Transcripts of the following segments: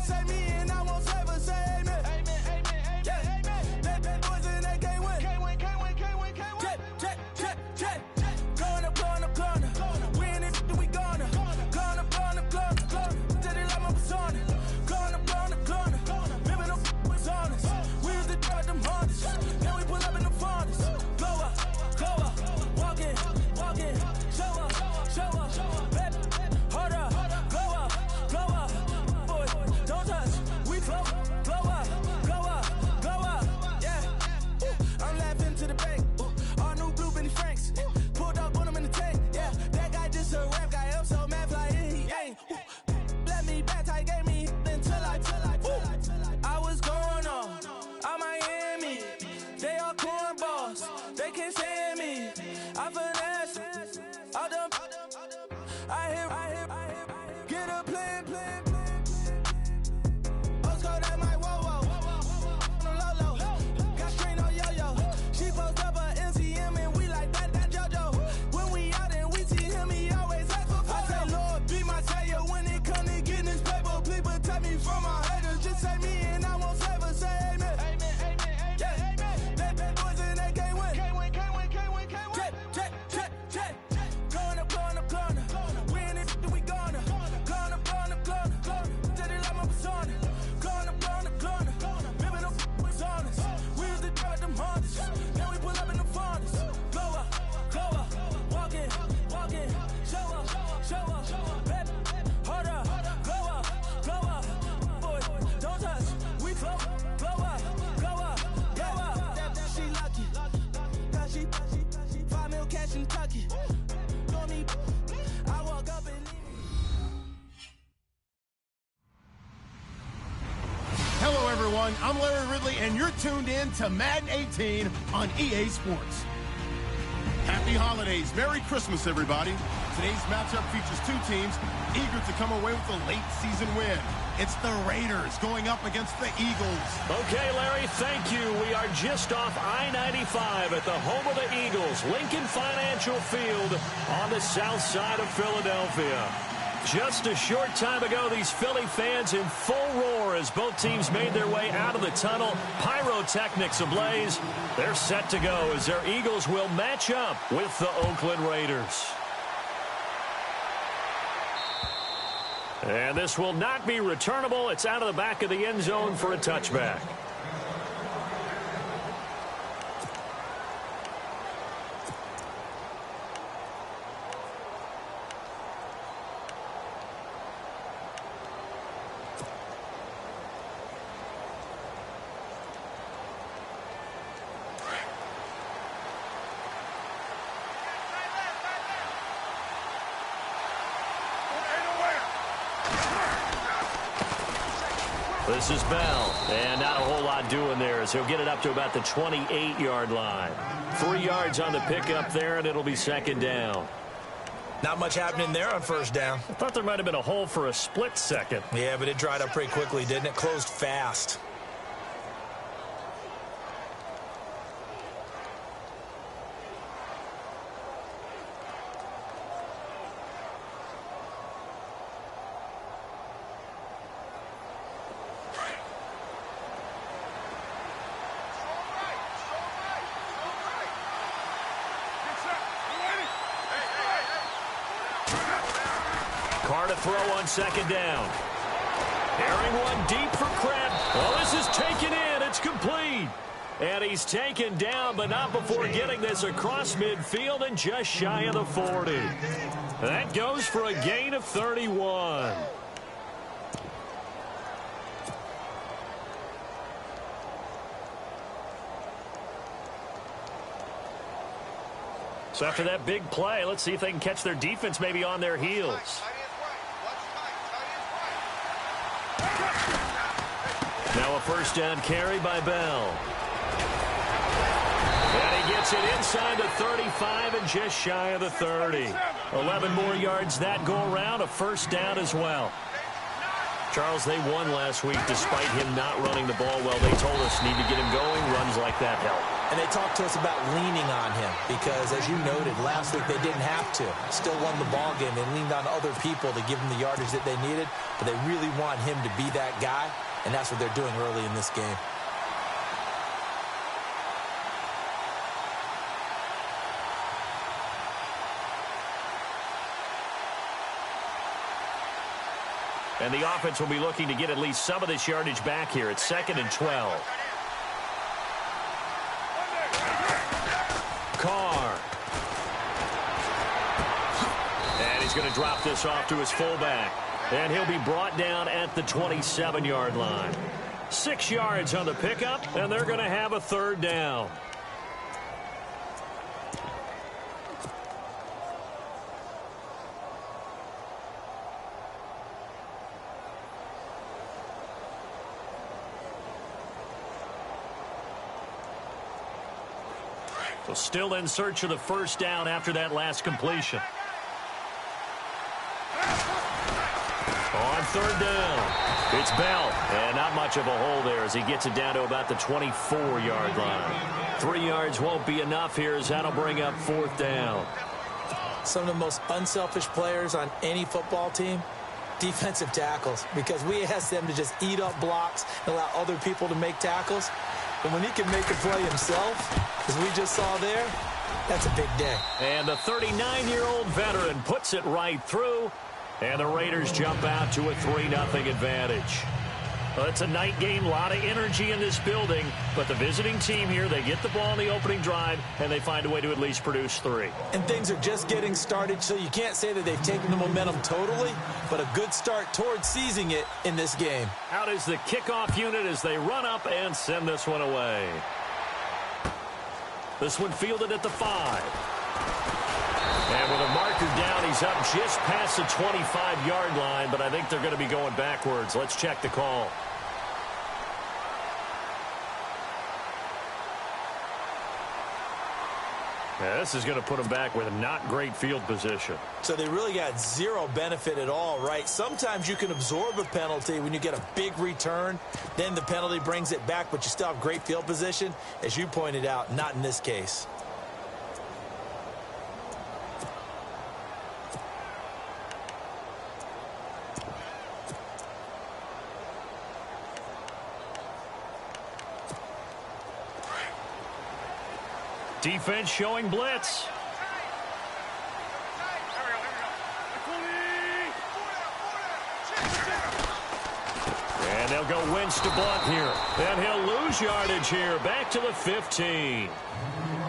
just say me and I won't save her. Say amen. Amen, amen, amen, amen. That boys and they can't win. Can't win, can't win, can't win, can't win. Check. Going up, we in it, we gonna. Going up. Till they like my persona. Going up. Living up was honest. We used to drive them hardest. Now we pull up in the farthest. Glow up. Walk in. Show up. Baby, hold up. Glow up. Boy, don't touch. We glow up. Yeah. I'm laughing to the bank. All new blue Benny Franks. Pulled up on him in the tank. Yeah. That guy just a rap guy. I'm so mad fly in. He ain't. Let me back. Tight gave me until I was going on. I'm Miami. They all cornballs. They can't stand me. I finesse. All them. I hear. Get a plan. Let's go that my whoa. Low. Got strain on yo. She post up her MCM and we like that JoJo. When we out and we see him, he always ask for photo. I say, Lord, be my savior when it come to getting this paper. Please protect me from my haters. Just say me and I won't save her. Say amen. Amen. That boys and they can't win. Can't win. Check. Going up. We in it, we gonna. Going up. Till they like my persona. Going up. Living up was honest. We used to drive them hardest. Now we pull up in the farthest. Glow up. Walk in. Show up. Baby, hold up. Glow up. Boy, don't touch. We glow up. She lucky. Cause she 5 mil cash in Kentucky. Know me, I walk up and leave. Hello, everyone. I'm Larry Ridley, and you're tuned in to Madden 18 on EA Sports. Happy holidays. Merry Christmas, everybody. Today's matchup features two teams eager to come away with a late season win. It's the Raiders going up against the Eagles. Okay, Larry, thank you. We are just off I-95 at the home of the Eagles, Lincoln Financial Field on the south side of Philadelphia. Just a short time ago, these Philly fans in full roar as both teams made their way out of the tunnel. Pyrotechnics ablaze. They're set to go as their Eagles will match up with the Oakland Raiders. And this will not be returnable. It's out of the back of the end zone for a touchback. This is Bell, and not a whole lot doing there as he'll get it up to about the 28-yard line. 3 yards on the pickup there, and it'll be second down. Not much happening there on first down. I thought there might have been a hole for a split second. Yeah, but it dried up pretty quickly, didn't it? Closed fast. Carr to throw on second down. Airing one deep for Krabs. Oh, this is taken in. It's complete. And he's taken down, but not before getting this across midfield and just shy of the 40. That goes for a gain of 31. So after that big play, let's see if they can catch their defense maybe on their heels. Now a first down carry by Bell. And he gets it inside the 35 and just shy of the 30. 11 more yards that go around, a first down as well. Charles, they won last week despite him not running the ball well. They told us need to get him going. Runs like that help. And they talked to us about leaning on him because, as you noted, last week they didn't have to. Still won the ball game. They leaned on other people to give them the yardage that they needed, but they really want him to be that guy, and that's what they're doing early in this game. And the offense will be looking to get at least some of this yardage back here. It's 2nd and 12. Carr. And he's going to drop this off to his fullback. And he'll be brought down at the 27-yard line. 6 yards on the pickup, and they're going to have a 3rd down. So still in search of the 1st down after that last completion. On 3rd down, it's Bell. And not much of a hole there as he gets it down to about the 24-yard line. 3 yards won't be enough here as that'll bring up 4th down. Some of the most unselfish players on any football team, defensive tackles, because we ask them to just eat up blocks and allow other people to make tackles. And when he can make a play himself, as we just saw there, that's a big day. And the 39-year-old veteran puts it right through, and the Raiders jump out to a 3-0 advantage. Well, it's a night game, a lot of energy in this building, but the visiting team here, they get the ball in the opening drive, and they find a way to at least produce 3. And things are just getting started, so you can't say that they've taken the momentum totally, but a good start towards seizing it in this game. Out is the kickoff unit as they run up and send this one away. This one fielded at the 5. And with a marker down, he's up just past the 25-yard line, but I think they're going to be going backwards. Let's check the call. Yeah, this is going to put them back with a not great field position. So they really got zero benefit at all, right? Sometimes you can absorb a penalty when you get a big return. Then the penalty brings it back, but you still have great field position. As you pointed out, not in this case. Defense showing blitz. And they'll go Wentz to Blunt here. And he'll lose yardage here. Back to the 15.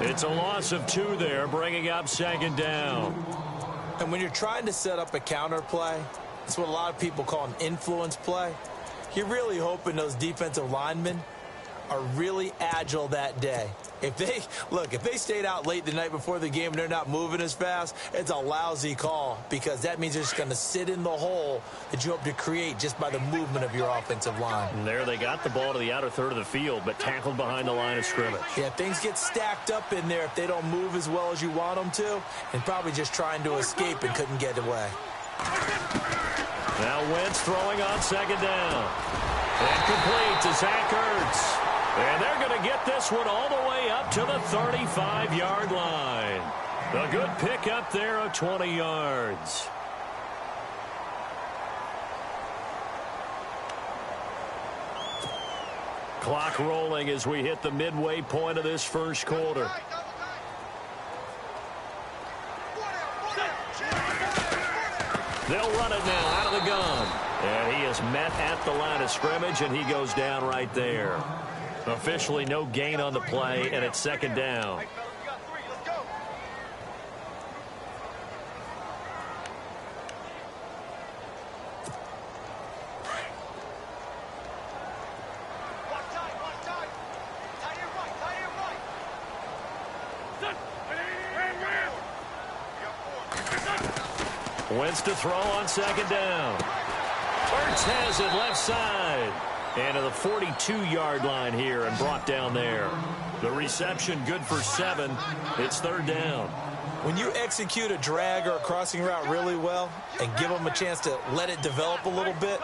It's a loss of 2 there, bringing up 2nd down. And when you're trying to set up a counter play, it's what a lot of people call an influence play. You're really hoping those defensive linemen are really agile that day. If they stayed out late the night before the game and they're not moving as fast, it's a lousy call because that means they're just going to sit in the hole that you hope to create just by the movement of your offensive line. And there they got the ball to the outer third of the field, but tackled behind the line of scrimmage. Yeah, things get stacked up in there if they don't move as well as you want them to, and probably just trying to escape and couldn't get away. Now Wentz throwing on 2nd down. And complete to Zach Ertz. And they're going to get this one all the way up to the 35-yard line. A good pickup there of 20 yards. Clock rolling as we hit the midway point of this first quarter. They'll run it now out of the gun. And he is met at the line of scrimmage, and he goes down right there. Officially no gain on the play, and it's 2nd down. Wentz to throw on 2nd down. Ertz has it left side. And to the 42-yard line here and brought down there. The reception good for 7. It's 3rd down. When you execute a drag or a crossing route really well and give them a chance to let it develop a little bit,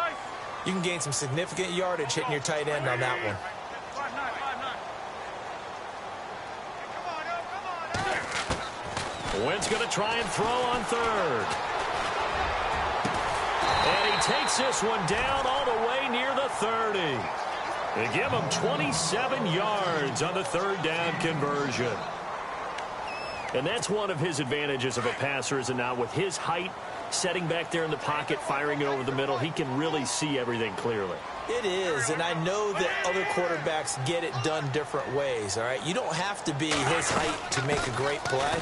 you can gain some significant yardage hitting your tight end on that one. Wynn's going to try and throw on third. And he takes this one down all the way near the 30. They give him 27 yards on the third down conversion. And that's one of his advantages of a passer, is it not? With his height, setting back there in the pocket, firing it over the middle, he can really see everything clearly. It is, and I know that other quarterbacks get it done different ways, all right? You don't have to be his height to make a great play,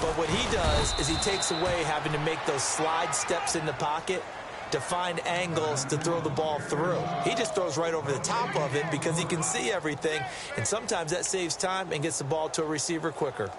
but what he does is he takes away having to make those slide steps in the pocket to find angles to throw the ball through. He just throws right over the top of it because he can see everything, and sometimes that saves time and gets the ball to a receiver quicker.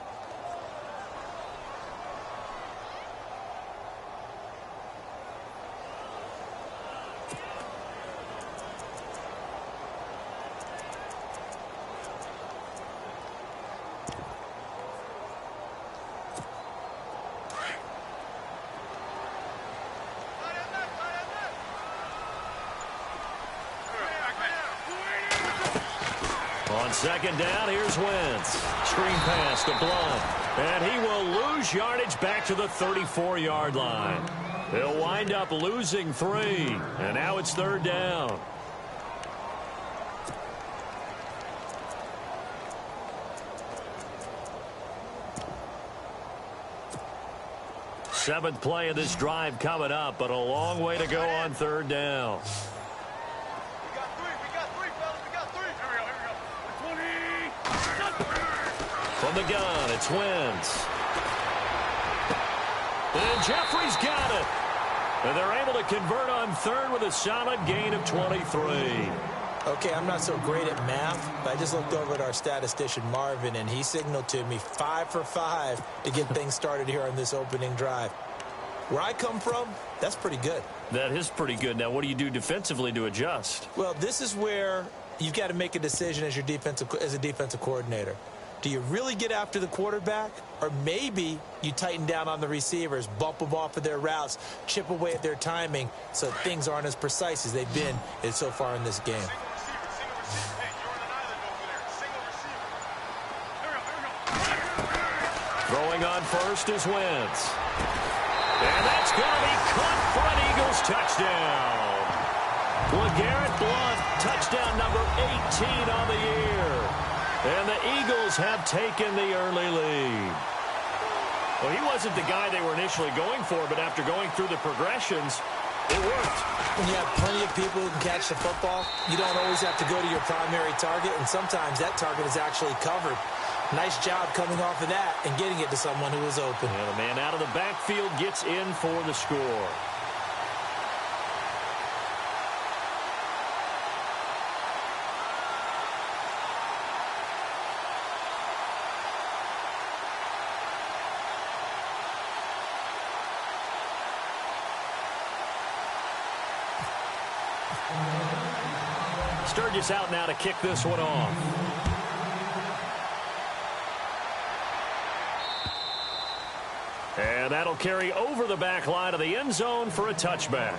On second down, here's Wentz. Screen pass to Blunt. And he will lose yardage back to the 34-yard line. He'll wind up losing 3. And now it's third down. Seventh play of this drive coming up, but a long way to go on third down. From the gun, it's Wentz. And Jeffrey's got it. And they're able to convert on third with a solid gain of 23. Okay, I'm not so great at math, but I just looked over at our statistician, Marvin, and he signaled to me 5 for 5 to get things started here on this opening drive. Where I come from, that's pretty good. That is pretty good. Now, what do you do defensively to adjust? Well, this is where you've got to make a decision as a defensive coordinator. Do you really get after the quarterback? Or maybe you tighten down on the receivers, bump them off of their routes, chip away at their timing so things aren't as precise as they've been so far in this game. Throwing on first is Wentz. And that's going to be caught for an Eagles touchdown. LeGarrette Blount, touchdown number 18 on the year. And the Eagles have taken the early lead. Well, he wasn't the guy they were initially going for, but after going through the progressions, it worked. When you have plenty of people who can catch the football, you don't always have to go to your primary target, and sometimes that target is actually covered. Nice job coming off of that and getting it to someone who was open. And the man out of the backfield gets in for the score. Sturgis out now to kick this one off. And that'll carry over the back line of the end zone for a touchback.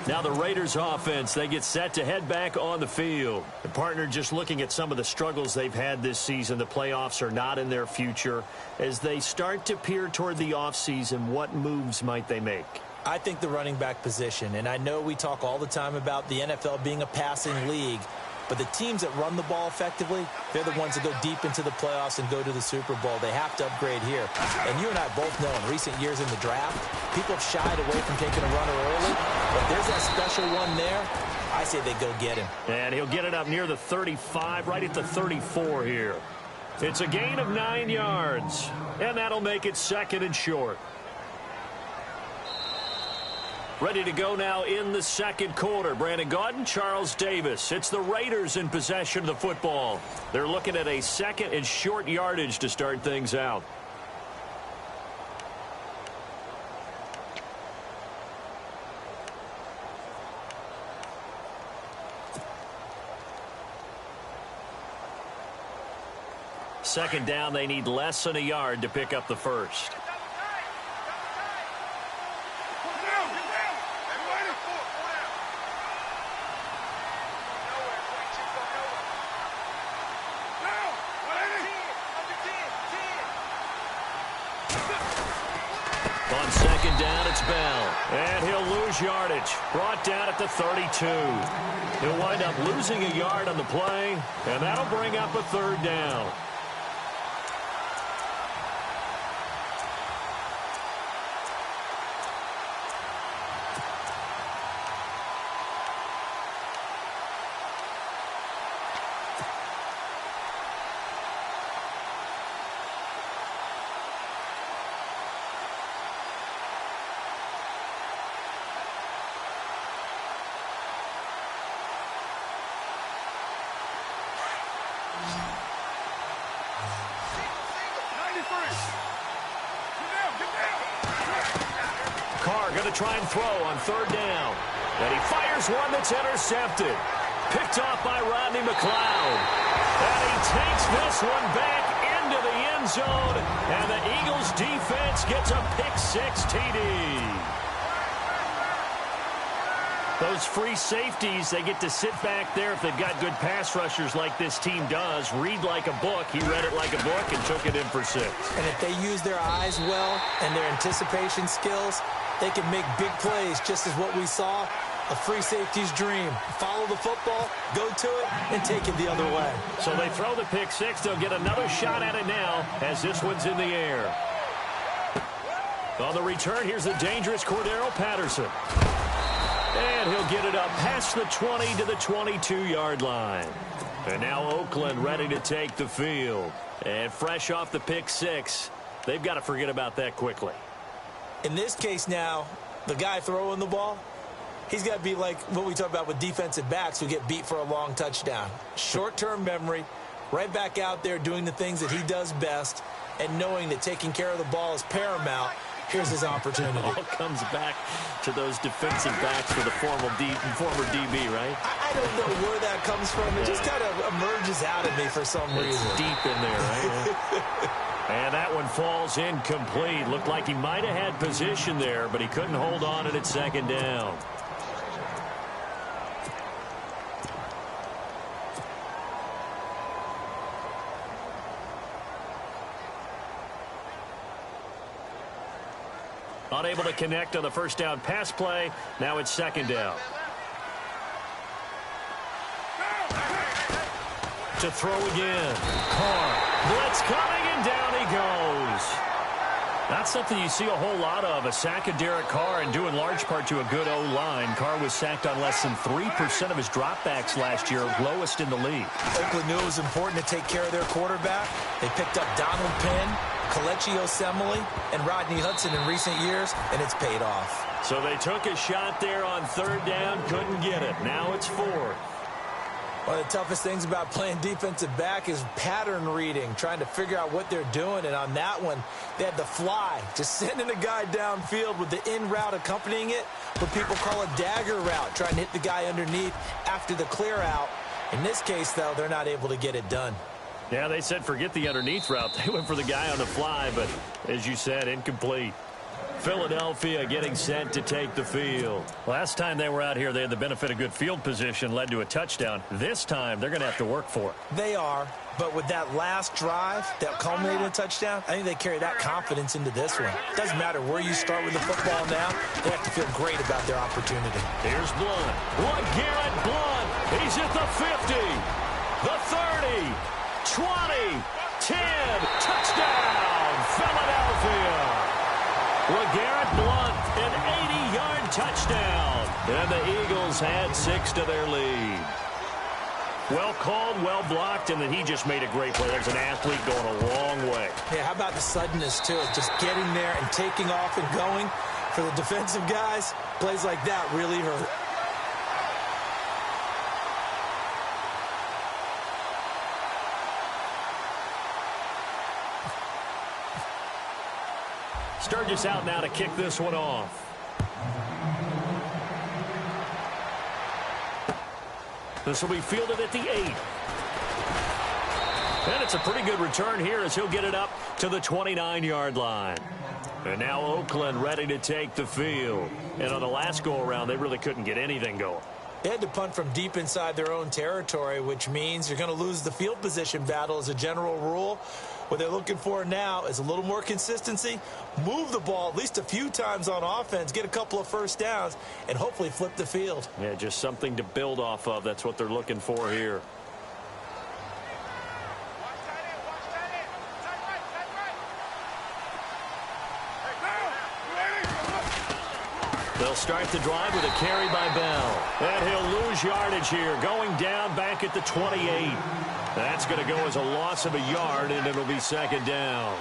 Now the Raiders offense, they get set to head back on the field. The partner just looking at some of the struggles they've had this season. The playoffs are not in their future. As they start to peer toward the offseason, what moves might they make? I think the running back position, and I know we talk all the time about the NFL being a passing league, but the teams that run the ball effectively, they're the ones that go deep into the playoffs and go to the Super Bowl. They have to upgrade here. And you and I both know in recent years in the draft, people have shied away from taking a runner early, but there's that special one there. I say they go get him. And he'll get it up near the 35, right at the 34 here. It's a gain of 9 yards, and that'll make it second and short. Ready to go now in the second quarter. Brandon Gaudin, Charles Davis. It's the Raiders in possession of the football. They're looking at a second and short yardage to start things out. Second down, they need less than a yard to pick up the first. On second down, it's Bell. And he'll lose yardage. Brought down at the 32. He'll wind up losing a yard on the play, and that'll bring up a third down. Carr going to try and throw on third down. And he fires one that's intercepted. Picked off by Rodney McLeod. And he takes this one back into the end zone. And the Eagles defense gets a pick-6 TD. Those free safeties, they get to sit back there if they've got good pass rushers like this team does. Read like a book. He read it like a book and took it in for 6. And if they use their eyes well and their anticipation skills, they can make big plays, just as what we saw, a free safety's dream. Follow the football, go to it, and take it the other way. So they throw the pick-6. They'll get another shot at it now as this one's in the air. On the return, here's the dangerous Cordero Patterson. And he'll get it up past the 20 to the 22-yard line. And now Oakland ready to take the field. And fresh off the pick-6, they've got to forget about that quickly. In this case now, the guy throwing the ball, he's got to be like what we talk about with defensive backs who get beat for a long touchdown. Short-term memory, right back out there doing the things that he does best, and knowing that taking care of the ball is paramount. Here's his opportunity. It all comes back to those defensive backs for the former DB, right? I don't know where that comes from. It just kind of emerges out of me for some reason. It's deep in there, right? And that one falls incomplete. Looked like he might have had position there, but he couldn't hold on at second down. Unable to connect on the first down pass play. Now it's second down. To throw again. Carr. Blitz coming, and down he goes. That's something you see a whole lot of, a sack of Derek Carr, and due in large part to a good O-line. Carr was sacked on less than 3% of his dropbacks last year, lowest in the league. Oakland knew it was important to take care of their quarterback. They picked up Donald Penn, Kelechi Osemele, and Rodney Hudson in recent years, and it's paid off. So they took a shot there on third down, couldn't get it. Now it's fourth. One of the toughest things about playing defensive back is pattern reading, trying to figure out what they're doing. And on that one, they had the fly, just sending a guy downfield with the in route accompanying it, what people call a dagger route, trying to hit the guy underneath after the clear out. In this case, though, they're not able to get it done. Yeah, they said forget the underneath route. They went for the guy on the fly, but as you said, incomplete. Philadelphia getting set to take the field. Last time they were out here, they had the benefit of good field position, led to a touchdown. This time, they're going to have to work for it. They are, but with that last drive that culminated in a touchdown, I think they carry that confidence into this one. Doesn't matter where you start with the football now, they have to feel great about their opportunity. Here's Blunt. LeGarrette Blunt. He's at the 50, the 30, 20, 10. Touchdown, Philadelphia. LeGarrette Blunt, an 80-yard touchdown. And the Eagles had 6 to their lead. Well called, well blocked, and then he just made a great play. There's an athlete going a long way. Yeah, how about the suddenness, too? Just getting there and taking off and going. For the defensive guys, plays like that really hurt. Sturgis out now to kick this one off. This will be fielded at the 8. And it's a pretty good return here as he'll get it up to the 29-yard line. And now Oakland ready to take the field. And on the last go-around, they really couldn't get anything going. They had to punt from deep inside their own territory, which means you're going to lose the field position battle as a general rule. What they're looking for now is a little more consistency, move the ball at least a few times on offense, get a couple of first downs, and hopefully flip the field. Yeah, just something to build off of. That's what they're looking for here. They'll start the drive with a carry by Bell. And he'll lose yardage here, going down back at the 28. That's going to go as a loss of a yard, and it'll be second down.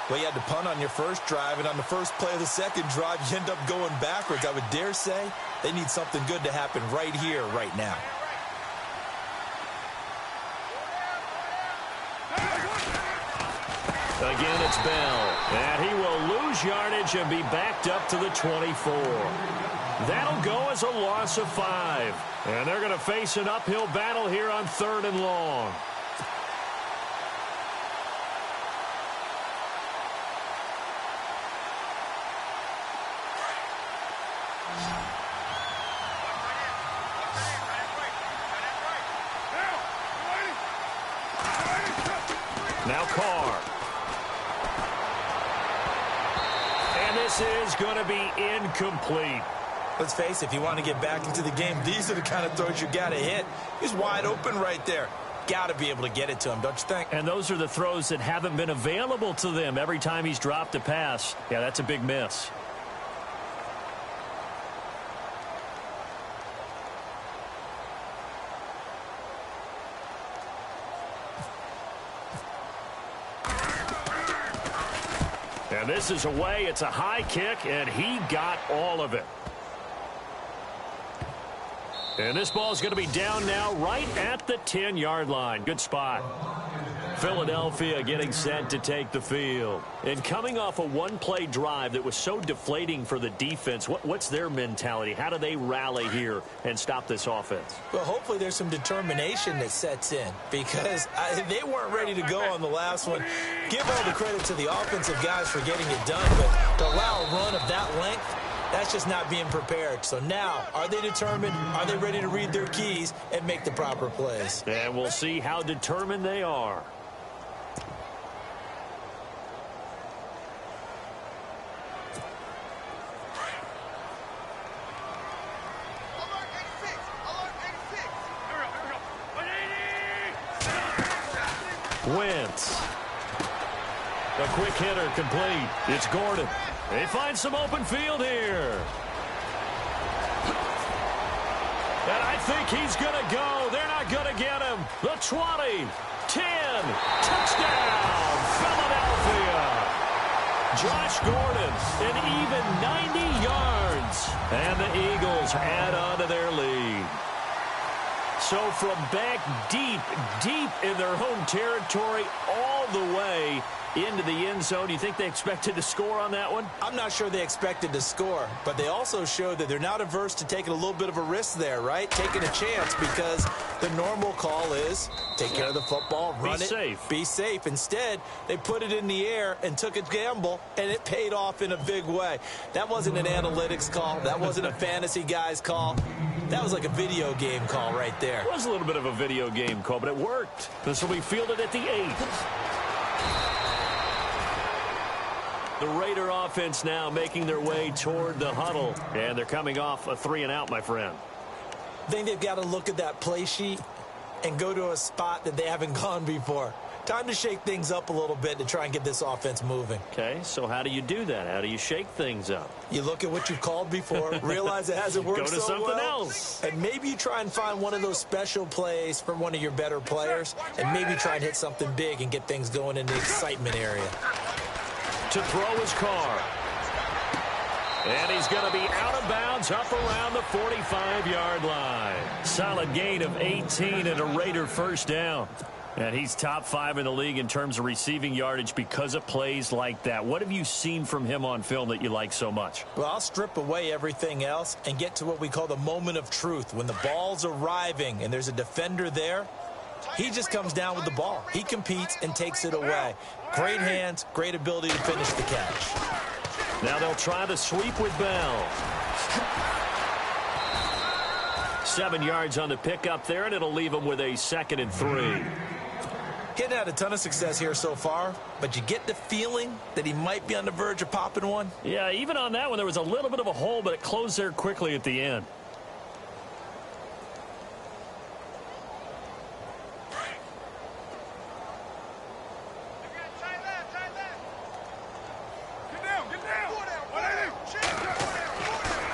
Well, you had to punt on your first drive, and on the first play of the second drive, you end up going backwards. I would dare say they need something good to happen right here, right now. Again, it's Bell. And he will lose yardage and be backed up to the 24. That'll go as a loss of 5. And they're going to face an uphill battle here on 3rd and long. Now Carr. And this is going to be incomplete. Let's face it, if you want to get back into the game, these are the kind of throws you got to hit. He's wide open right there. Got to be able to get it to him, don't you think? And those are the throws that haven't been available to them every time he's dropped a pass. Yeah, that's a big miss. And this is away. It's a high kick, and he got all of it. And this ball is going to be down now right at the 10-yard line. Good spot. Philadelphia getting set to take the field. And coming off a one-play drive that was so deflating for the defense, what's their mentality? How do they rally here and stop this offense? Well, hopefully there's some determination that sets in because they weren't ready to go on the last one. Give all the credit to the offensive guys for getting it done, but to allow a run of that length, that's just not being prepared. So now, are they determined? Are they ready to read their keys and make the proper plays? And we'll see how determined they are. Wentz. A quick hitter complete. It's Gordon. They find some open field here. And I think he's going to go. They're not going to get him. The 20, 10, touchdown, Philadelphia. Josh Gordon, an even 90 yards. And the Eagles add on to their lead. So from back deep in their home territory all the way into the end zone, do you think they expected to score on that one? I'm not sure they expected to score, but they also showed that they're not averse to taking a little bit of a risk there, right? Taking a chance because the normal call is take care of the football, run it, be safe. Instead, they put it in the air and took a gamble, and it paid off in a big way. That wasn't an analytics call. That wasn't a fantasy guy's call. That was like a video game call right there. It was a little bit of a video game call, but it worked. This will be fielded at the 8. The Raider offense now making their way toward the huddle. And they're coming off a 3-and-out, my friend. I think they've got to look at that play sheet and go to a spot that they haven't gone before. Time to shake things up a little bit to try and get this offense moving. Okay, so how do you do that? How do you shake things up? You look at what you've called before, realize it hasn't worked so well. Go to something else. And maybe you try and find one of those special plays from one of your better players, and maybe try and hit something big and get things going in the excitement area. To throw his Carr. And he's going to be out of bounds up around the 45-yard line. Solid gain of 18 and a Raider first down. And he's top 5 in the league in terms of receiving yardage because of plays like that. What have you seen from him on film that you like so much? Well, I'll strip away everything else and get to what we call the moment of truth. When the ball's arriving and there's a defender there, he just comes down with the ball. He competes and takes it away. Great hands, great ability to finish the catch. Now they'll try the sweep with Bell. 7 yards on the pickup there, and it'll leave him with a 2nd and 3. He hadn't had a ton of success here so far, but you get the feeling that he might be on the verge of popping one. Yeah, even on that one, there was a little bit of a hole, but it closed there quickly at the end.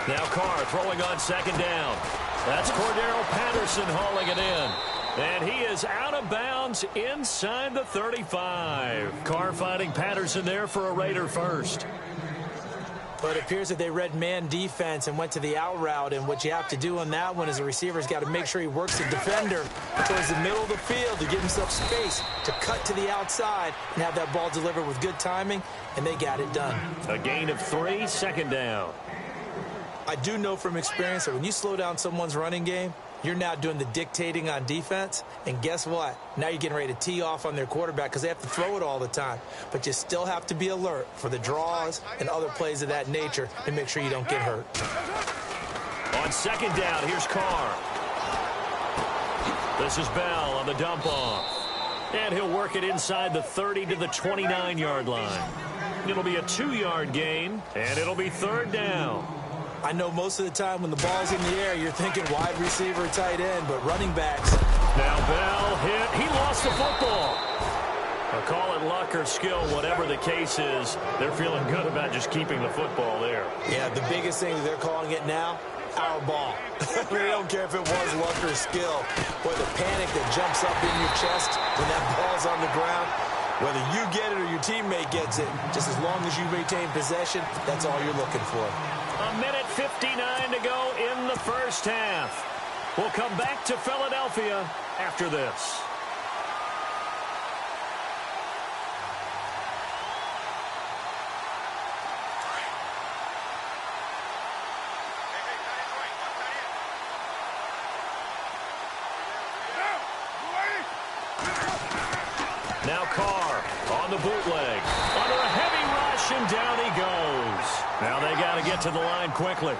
Now Carr throwing on 2nd down. That's Cordero Patterson hauling it in. And he is out of bounds inside the 35. Carr finding Patterson there for a Raider first. But it appears that they read man defense and went to the out route, and what you have to do on that one is a receiver's got to make sure he works the defender towards the middle of the field to give himself space to cut to the outside and have that ball delivered with good timing, and they got it done. A gain of 3, 2nd down. I do know from experience that when you slow down someone's running game, you're now doing the dictating on defense, and guess what? Now you're getting ready to tee off on their quarterback because they have to throw it all the time. But you still have to be alert for the draws and other plays of that nature and make sure you don't get hurt. On 2nd down, here's Carr. This is Bell on the dump off. And he'll work it inside the 30 to the 29-yard line. It'll be a 2-yard gain, and it'll be 3rd down. I know most of the time when the ball's in the air, you're thinking wide receiver, tight end, but running backs. Now Bell hit. He lost the football. I'll call it luck or skill, whatever the case is. They're feeling good about just keeping the football there. Yeah, the biggest thing that they're calling it now, our ball. They don't care if it was luck or skill. Boy, the panic that jumps up in your chest when that ball's on the ground, whether you get it or your teammate gets it, just as long as you retain possession, that's all you're looking for. A minute 59 to go in the first half. We'll come back to Philadelphia after this. Now Carr on the bootleg. Under a heavy rush, and down he goes. Now they got to get to the line quickly.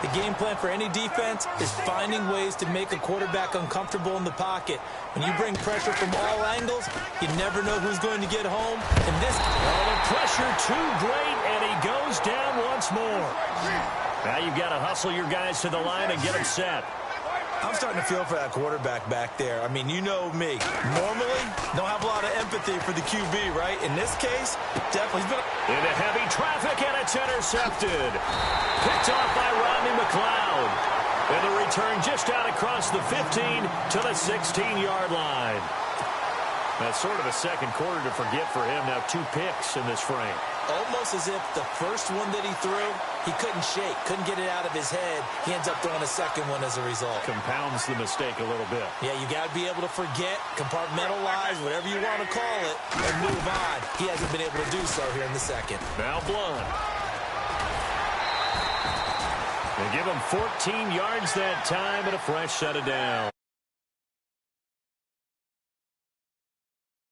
The game plan for any defense is finding ways to make a quarterback uncomfortable in the pocket. When you bring pressure from all angles, you never know who's going to get home. In this the pressure too great, and he goes down once more. Now you've got to hustle your guys to the line and get them set. I'm starting to feel for that quarterback back there. I mean, you know me. Normally, don't have a lot of empathy for the QB, right? In this case, definitely. Into heavy traffic, and it's intercepted. Picked off by Rodney McLeod. And the return just out across the 15 to the 16-yard line. That's sort of a second quarter to forget for him. Now 2 picks in this frame. Almost as if the first one that he threw, he couldn't shake, couldn't get it out of his head. He ends up throwing a second one as a result. Compounds the mistake a little bit. Yeah, you got to be able to forget, compartmentalize, whatever you want to call it, and move on. He hasn't been able to do so here in the second. Now Blunt. They give him 14 yards that time and a fresh set of downs.